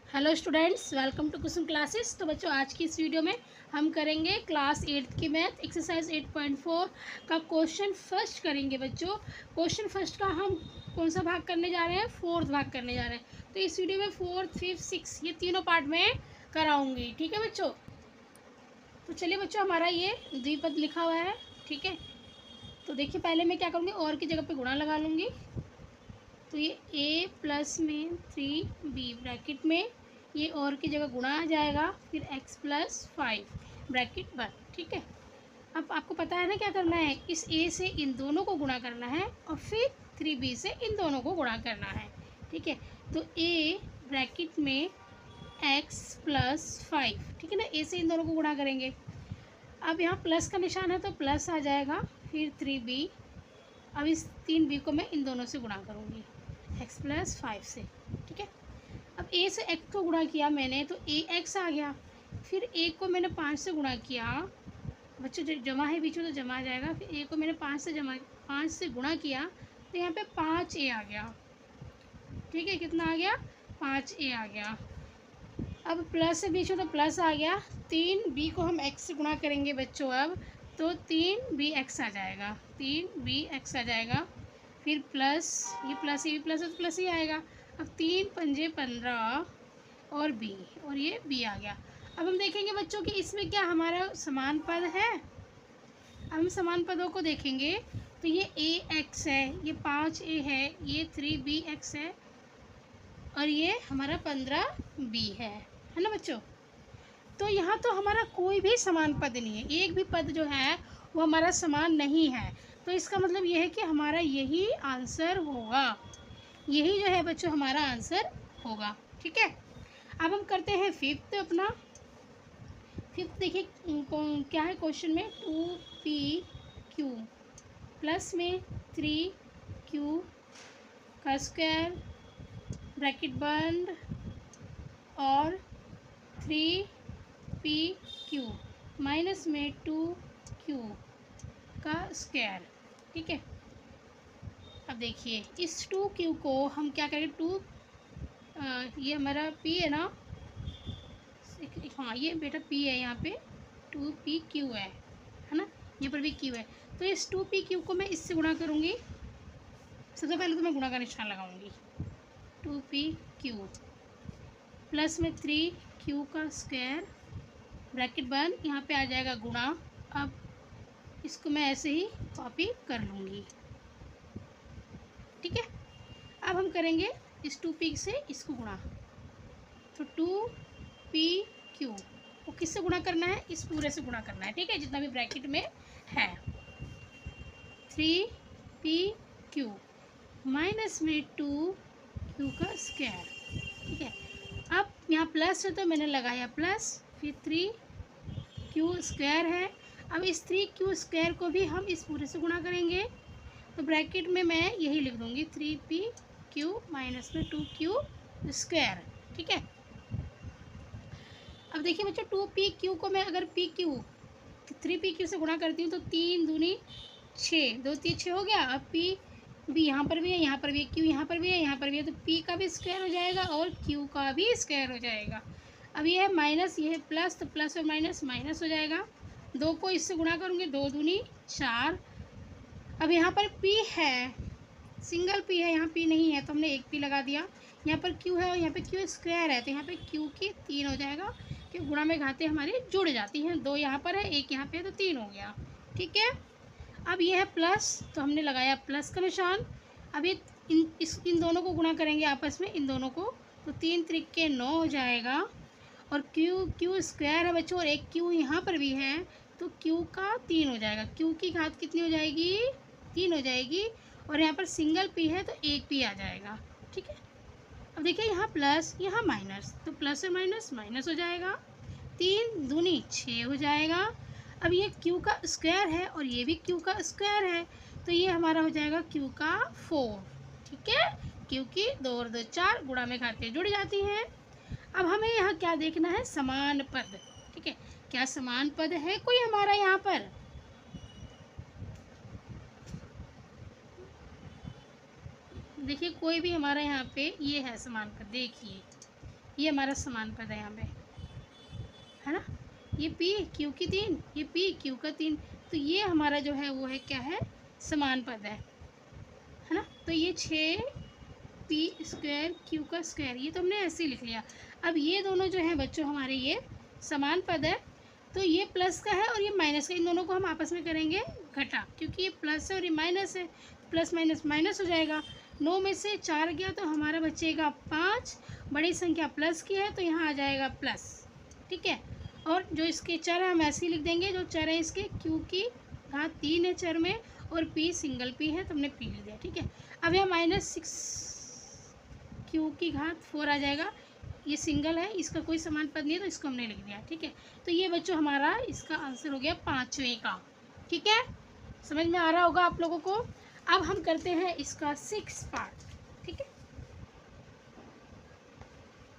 Hello students, welcome to Kusum classes. तो बच्चों, आज की इस वीडियो में हम करेंगे क्लास 8 की मैथ एक्सरसाइज 8.4 का क्वेश्चन फर्स्ट करेंगे। बच्चों, क्वेश्चन फर्स्ट का हम कौन सा भाग करने जा रहे हैं? फोर्थ भाग करने जा रहे हैं। तो इस वीडियो में फोर्थ, फिफ्थ, सिक्स ये तीनों पार्ट में कराऊंगी। ठीक है बच्चों? तो चलिए बच्चों, हमारा ये द्विपद लिखा हुआ है। ठीक है, तो देखिए पहले मैं क्या करूँगी, और की जगह पे गुणा लगा लूँगी। तो ये a प्लस में 3b ब्रैकेट में ये और की जगह गुणा आ जाएगा, फिर x प्लस 5 ब्रैकेट बंद। ठीक है, अब आपको पता है ना क्या करना है, इस a से इन दोनों को गुणा करना है और फिर 3b से इन दोनों को गुणा करना है। ठीक है, तो a ब्रैकेट में x प्लस 5, ठीक है ना, a से इन दोनों को गुणा करेंगे। अब यहाँ प्लस का निशान है तो प्लस आ जाएगा, फिर 3b। अब इस 3b को मैं इन दोनों से गुणा करूँगी x प्लस 5 से। ठीक है, अब a से x को गुणा किया मैंने तो ax आ गया। फिर a को मैंने 5 से गुणा किया, बच्चों जो जमा है बीच में तो जमा आ जाएगा। फिर a को मैंने 5 से गुणा किया तो यहाँ पे 5a आ गया। ठीक है, कितना आ गया? 5a आ गया। अब प्लस से बीच में तो प्लस आ गया। 3b को हम x से गुणा करेंगे बच्चों अब, तो 3bx आ जाएगा, 3bx आ जाएगा। फिर प्लस, ये प्लस ही प्लस है तो प्लस ही आएगा। अब 3 × 5 = 15 और b, और ये b आ गया। अब हम देखेंगे बच्चों कि इसमें क्या हमारा समान पद है। अब हम समान पदों को देखेंगे तो ये ax है, ये 5a है, ये 3bx है और ये हमारा 15b है ना बच्चों? तो यहाँ तो हमारा कोई भी समान पद नहीं है, एक भी पद जो है वो हमारा समान नहीं है। तो इसका मतलब ये है कि हमारा यही आंसर होगा, यही जो है बच्चों हमारा आंसर होगा। ठीक है, अब हम करते हैं फिफ्थ अपना। फिफ्थ देखिए क्या है क्वेश्चन में, 2pq प्लस में 3q का स्क्वायर ब्रैकेट बंद और 3pq माइनस में 2q का स्क्वायर। ठीक है, अब देखिए इस 2q को हम क्या करेंगे, ये हमारा p है ना, हाँ ये बेटा p है, यहाँ पे 2pq है ना, यहाँ पर भी q है। तो इस 2pq को मैं इससे गुणा करूँगी। सबसे पहले तो मैं गुणा का निशान लगाऊंगी, 2pq प्लस में 3q का स्क्वायर ब्रैकेट बंद, यहाँ पे आ जाएगा गुणा। अब इसको मैं ऐसे ही कॉपी कर लूँगी। ठीक है, अब हम करेंगे इस 2p से इसको गुणा, तो 2pq को किससे गुणा करना है? इस पूरे से गुणा करना है। ठीक है, जितना भी ब्रैकेट में है, 3pq माइनस में 2q का स्क्वायर। ठीक है, अब यहाँ प्लस है तो मैंने लगाया प्लस, फिर 3q स्क्वायर है। अब इस 3q स्क्वायर को भी हम इस पूरे से गुणा करेंगे, तो ब्रैकेट में मैं यही लिख दूँगी, 3pq माइनस में 2q स्क्वायर। ठीक है, अब देखिए बच्चों 2pq को मैं अगर pq 3pq से गुणा करती हूँ तो 3 दूनी 6, 2 3 6 हो गया। अब p भी यहाँ पर भी है, यहाँ पर भी है, q यहाँ पर भी है, यहाँ पर भी है, तो p का भी स्क्वायर हो जाएगा और q का भी स्क्वायर हो जाएगा। अब ये है माइनस, ये है प्लस, तो प्लस और माइनस माइनस हो जाएगा। 2 को इससे गुणा करूँगी, 2 दूनी 4। अब यहाँ पर p है, सिंगल p है, यहाँ p नहीं है तो हमने एक p लगा दिया। यहाँ पर q है और यहाँ पे q स्क्वायर है, तो यहाँ पे q की 3 हो जाएगा, कि गुणा में घातें हमारी जुड़ जाती हैं। 2 यहाँ पर है, 1 यहाँ पे है, तो 3 हो गया। ठीक है, अब ये है प्लस, तो हमने लगाया प्लस का निशान। अब ये इन दोनों को गुणा करेंगे आपस में, इन दोनों को, तो 3 त्रिके 9 हो जाएगा। और q स्क्वायर है बच्चों, और एक q यहाँ पर भी है, तो q का 3 हो जाएगा। q की घात कितनी हो जाएगी? 3 हो जाएगी। और यहाँ पर सिंगल p है तो एक p आ जाएगा। ठीक है, अब देखिए यहाँ प्लस यहाँ माइनस, तो प्लस और माइनस माइनस हो जाएगा, 3 दूनी 6 हो जाएगा। अब ये q का स्क्वायर है और ये भी q का स्क्वायर है, तो ये हमारा हो जाएगा q का 4। ठीक है, क्योंकि 2 और 2 4, गुणा में घातें जुड़ जाती हैं। अब हमें यहाँ क्या देखना है? समान पद। ठीक है, क्या समान पद है कोई हमारा यहाँ पर? देखिए कोई भी हमारा यहाँ पे ये है समान पद, देखिए ये हमारा समान पद है यहाँ पे, है ना। ये पी क्यू की 3, ये पी क्यू का 3, तो ये हमारा जो है वो है क्या है, समान पद है ना। तो ये 6 पी स्क्वायर क्यू का स्क्वायर, ये तो हमने ऐसे ही लिख लिया। अब ये दोनों जो हैं बच्चों हमारे ये समान पद है, तो ये प्लस का है और ये माइनस का, इन दोनों को हम आपस में करेंगे घटा, क्योंकि ये प्लस है और ये माइनस है, प्लस माइनस माइनस हो जाएगा। 9 में से 4 गया तो हमारा बचेगा 5, बड़ी संख्या प्लस की है तो यहाँ आ जाएगा प्लस, ठीक है। और जो इसके चर है हम ऐसे ही लिख देंगे, जो चर है इसके क्यू की घात 3 है चर में, और पी सिंगल पी है तो हमने पी लिख दिया, ठीक है। अब यहाँ -6 क्यू की घात 4 आ जाएगा, ये सिंगल है, इसका कोई समान पद नहीं है तो इसको हमने लिख दिया, ठीक है। तो ये बच्चों हमारा इसका आंसर हो गया 5वें का, ठीक है। समझ में आ रहा होगा आप लोगों को। अब हम करते हैं इसका 6 पार्ट, ठीक है।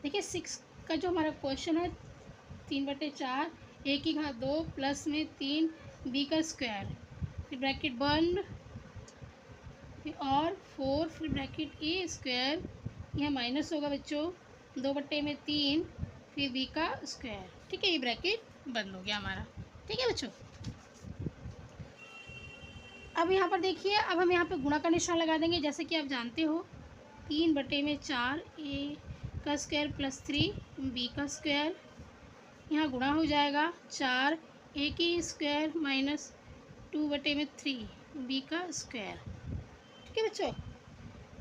देखिए 6 का जो हमारा क्वेश्चन है 3/4 ए की घात 2 प्लस में 3 बी का स्क्वायर, फिर ब्रैकेट बंद, फिर और 4, फिर ब्रैकेट ए स्क्वायर, यह माइनस होगा बच्चों 2/3, फिर बी का स्क्वायर, ठीक है। ये ब्रैकेट बंद हो गया हमारा, ठीक है बच्चों। अब यहाँ पर देखिए, अब हम यहाँ पे गुणा का निशान लगा देंगे, जैसे कि आप जानते हो 3/4 ए का स्क्वायर प्लस 3 बी का स्क्वायर, यहाँ गुणा हो जाएगा 4 ए की स्क्वायर माइनस 2/3 बी का स्क्वायर, ठीक है बच्चों।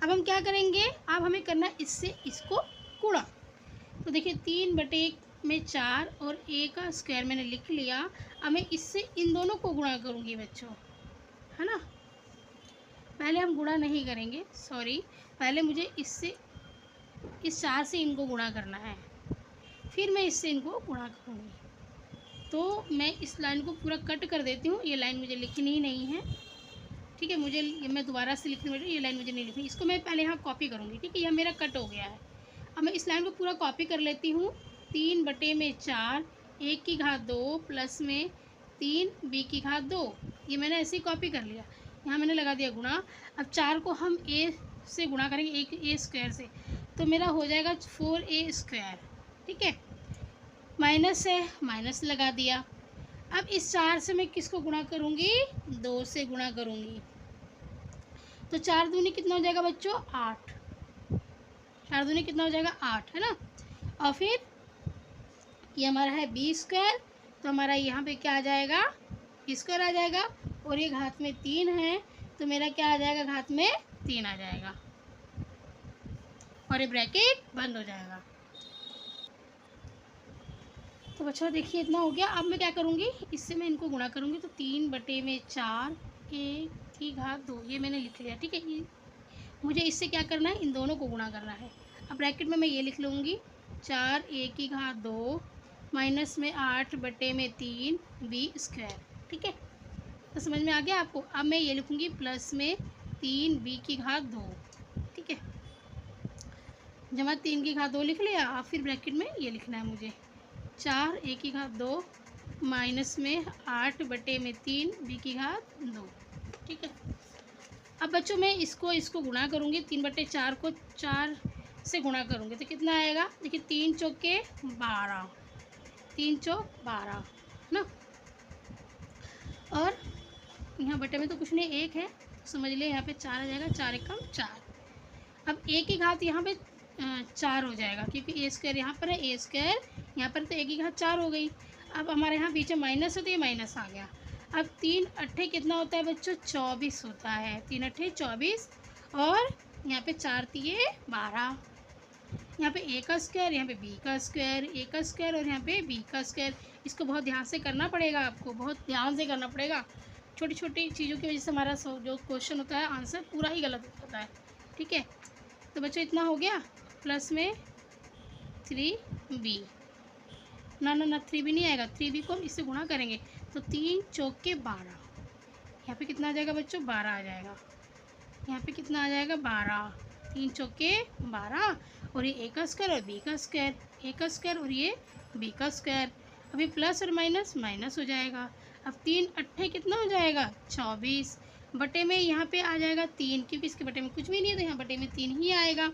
अब हम क्या करेंगे, अब हमें करना इससे इसको गुणा। तो देखिए 3/4 और ए का स्क्वायर मैंने लिख लिया, अब मैं इससे इन दोनों को गुणा करूँगी बच्चों, है ना। पहले हम गुणा नहीं करेंगे, सॉरी, पहले मुझे इससे इस 4 से इनको गुणा करना है, फिर मैं इससे इनको गुणा करूँगी। तो मैं इस लाइन को पूरा कट कर देती हूँ, ये लाइन मुझे लिखनी ही नहीं है, ठीक है। मुझे मैं दोबारा से लिखने वाली, ये लाइन मुझे नहीं लिखनी, इसको मैं पहले यहाँ कॉपी करूँगी, ठीक है। यह मेरा कट हो गया है। अब मैं इस लाइन को पूरा कॉपी कर लेती हूँ। 3/4 ए की घात 2 प्लस में 3 बी की घात 2, ये मैंने ऐसे ही कॉपी कर लिया, यहाँ मैंने लगा दिया गुणा। अब 4 को हम ए से गुणा करेंगे, एक ए स्क्वायर से, तो मेरा हो जाएगा 4a स्क्वायर, ठीक है। माइनस है, माइनस लगा दिया। अब इस 4 से मैं किसको गुणा करूँगी, 2 से गुणा करूँगी, तो 4 दूनी कितना हो जाएगा बच्चों, 8, 4 दूनी कितना हो जाएगा 8, है ना। और फिर ये हमारा है बी स्क्वायर, तो हमारा यहाँ पे क्या आ जाएगा, स्क्वायर आ जाएगा, और ये घात में 3 है तो मेरा क्या आ जाएगा, घात में 3 आ जाएगा, और ये ब्रैकेट बंद हो जाएगा। तो बच्चों देखिए इतना हो गया। अब मैं क्या करूँगी, इससे मैं इनको गुणा करूँगी, तो 3/4 ए की घात 2, ये मैंने लिख लिया, ठीक है। मुझे इससे क्या करना है, इन दोनों को गुणा करना है। अब ब्रैकेट में मैं ये लिख लूँगी 4 ए की घात 2 माइनस में 8/3 बी स्क्वायर, ठीक है। तो समझ में आ गया आपको। अब मैं ये लिखूँगी प्लस में 3 बी की घात 2, ठीक है। जमा 3 की घात 2 लिख लिया। अब फिर ब्रैकेट में ये लिखना है मुझे 4 ए की घात 2 माइनस में 8/3 बी की घात 2, ठीक है। अब बच्चों मैं इसको गुणा करूँगी, 3/4 को 4 से गुणा करूँगी तो कितना आएगा, देखिए 3 चौके 12, 3 चौक 12 ना, और यहाँ बटे में तो कुछ नहीं, 1 है, समझ लिया, यहाँ पे 4 आ जाएगा, 4 एकम 4। अब ए की घात यहाँ पे 4 हो जाएगा, क्योंकि ए स्क्वायर यहाँ पर है, ए स्क्वायर यहाँ पर, तो ए की घात 4 हो गई। अब हमारे यहाँ बीच में माइनस है तो ये माइनस आ गया। अब 3 अट्ठे कितना होता है बच्चों, 24 होता है, 3 अट्ठे 24, और यहाँ पे 4 तिये 12, यहाँ पे ए का स्क्वायर, यहाँ पे बी का स्क्वायर, ए का स्क्वायर और यहाँ पे बी का स्क्वायर। इसको बहुत ध्यान से करना पड़ेगा, आपको बहुत ध्यान से करना पड़ेगा। छोटी छोटी चीज़ों की वजह से हमारा जो क्वेश्चन होता है आंसर पूरा ही गलत होता है, ठीक है। तो बच्चों इतना हो गया, प्लस में 3b, ना 3b नहीं आएगा, 3b को हम इससे गुणा करेंगे तो 3 चौके 12, यहाँ पे कितना आ जाएगा बच्चों, 12 आ जाएगा, यहाँ पे कितना आ जाएगा 12, 3 चौके 12, और ये ए का स्क्वायर और बी का स्क्वायर, ए का स्क्वायर और ये बी का स्क्वायर। अभी प्लस और माइनस माइनस हो जाएगा। अब 3 अट्ठे कितना हो जाएगा, 24, बटे में यहाँ पे आ जाएगा 3, क्योंकि इसके बटे में कुछ भी नहीं है तो यहाँ बटे में 3 ही आएगा,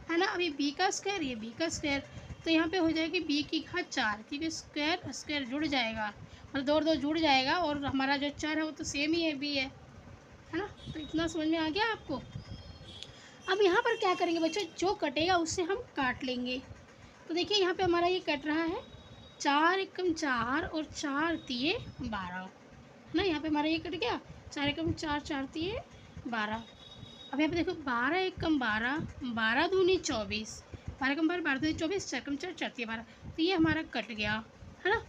है ना। अभी बी का स्क्वायर, ये बी का स्क्वायर, तो यहाँ पे हो जाएगी बी की घात 4, क्योंकि स्क्वायर स्क्वायर जुड़ जाएगा, मतलब दो और दो जुड़ जाएगा, और हमारा जो चर है वो तो सेम ही है, बी है ना। तो इतना समझ में आ गया आपको। अब यहाँ पर क्या करेंगे बच्चों, जो कटेगा उससे हम काट लेंगे। तो देखिए यहाँ पे हमारा ये कट रहा है, 4 एकम 4 और 4 तिये 12 ना। यहाँ पे हमारा ये कट गया, 4 एकम 4 4 तिये 12। अब यहाँ पे देखो 12 एकम 12, 12 दूनी 24, 12 एकम 12, 12 दूनी 24, 4 एकम 4 4 तिये 12। तो ये हमारा कट गया है ना।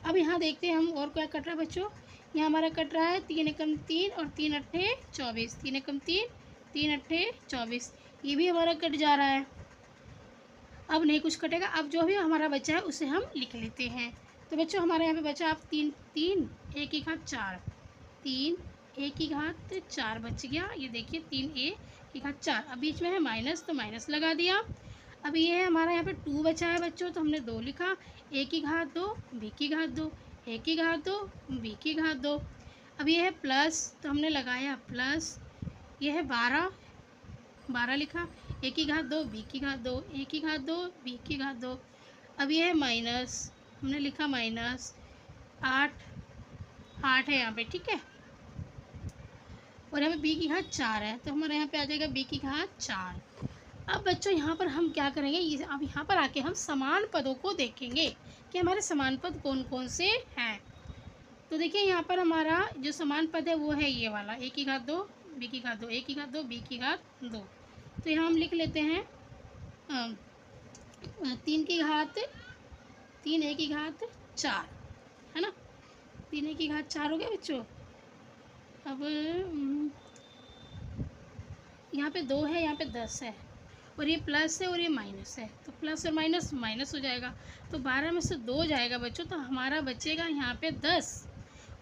अब यहाँ देखते हैं हम और क्या कट रहा है बच्चों। यहाँ हमारा कट रहा है 3 एकम 3 और 3 अट्ठे 24, 3 एकम 3, 3 अट्ठे 24, ये भी हमारा कट जा रहा है। अब नहीं कुछ कटेगा, अब जो भी हमारा बचा है उसे हम लिख लेते हैं। तो बच्चों हमारे यहाँ पे बचा आप 3 3 1 की घात 4, 3 1 की घात 4 बच गया। ये देखिए 3 a की घात 4, अब बीच में है माइनस तो माइनस लगा दिया। अब ये है हमारा यहाँ पे 2 बचा है बच्चों, तो हमने 2 लिखा, a की घात 2 b की घात 2, a की घात 2 b की घात 2। अब ये है प्लस, तो हमने लगाया प्लस, ये है 12 12 लिखा, a की घात 2 b की घात 2, a की घात 2 b की घात 2। अब ये है माइनस, हमने लिखा माइनस 8 8 है यहाँ पे, ठीक है। और यहाँ पे b की घात 4 है, तो हमारे यहाँ पे आ जाएगा b की घात 4। अब बच्चों यहाँ पर हम क्या करेंगे, अब यहाँ पर आके हम समान पदों को देखेंगे कि हमारे समान पद कौन कौन से हैं। तो देखिए यहाँ पर हमारा जो समान पद है वो है ये वाला, a की घात 2 b की घात 2, a की घात 2 b की घात 2। तो यहाँ हम लिख लेते हैं 3 की घात 3 a की घात 4 है ना, 3 a की घात 4 हो गया बच्चों। अब यहाँ पे 2 है, यहाँ पे 10 है, और ये प्लस है और ये माइनस है, तो प्लस और माइनस माइनस हो जाएगा, तो 12 में से 2 जाएगा बच्चों, तो हमारा बचेगा यहाँ पे 10,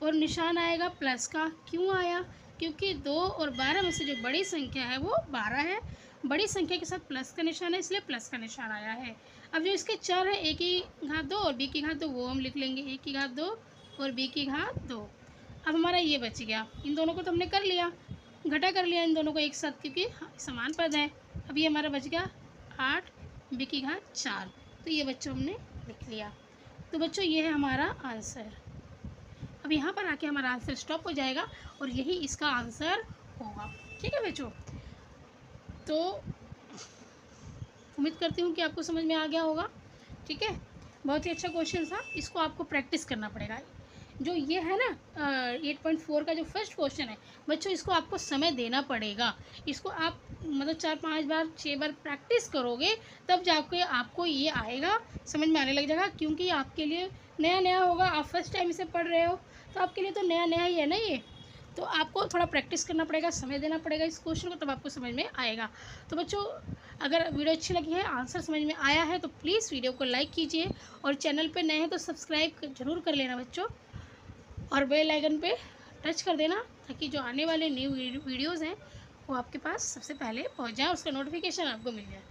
और निशान आएगा प्लस का। क्यों आया, क्योंकि 2 और 12 में से जो बड़ी संख्या है वो 12 है, बड़ी संख्या के साथ प्लस का निशान है, इसलिए प्लस का निशान आया है। अब जो इसके चर है a की घात 2 और b की घात 2, वो हम लिख लेंगे, a की घात 2 और b की घात 2। अब हमारा ये बच गया, इन दोनों को तो हमने कर लिया, घटा कर लिया इन दोनों को एक साथ, क्योंकि समान पद है। अब ये हमारा बच गया 8 b की घात 4, तो ये बच्चों हमने लिख लिया। तो बच्चों ये है हमारा आंसर। अब यहाँ पर आके हमारा आंसर स्टॉप हो जाएगा और यही इसका आंसर होगा, ठीक है बच्चों। तो उम्मीद करती हूँ कि आपको समझ में आ गया होगा, ठीक है। बहुत ही अच्छा क्वेश्चन था, इसको आपको प्रैक्टिस करना पड़ेगा। जो ये है ना 8.4 का जो फर्स्ट क्वेश्चन है बच्चों, इसको आपको समय देना पड़ेगा, इसको आप मतलब 4-5 बार 6 बार प्रैक्टिस करोगे तब जाके आपको ये आएगा, समझ में आने लग जाएगा। क्योंकि आपके लिए नया नया होगा, आप फर्स्ट टाइम इसे पढ़ रहे हो, तो आपके लिए तो नया नया ही है ना ये, तो आपको थोड़ा प्रैक्टिस करना पड़ेगा, समय देना पड़ेगा इस क्वेश्चन को, तब आपको समझ में आएगा। तो बच्चों अगर वीडियो अच्छी लगी है, आंसर समझ में आया है, तो प्लीज़ वीडियो को लाइक कीजिए, और चैनल पे नए हैं तो सब्सक्राइब ज़रूर कर लेना बच्चों, और बेल आइकन पे टच कर देना, ताकि जो आने वाले न्यू वीडियोज़ हैं वो आपके पास सबसे पहले पहुंच जाए, उसका नोटिफिकेशन आपको मिल जाए।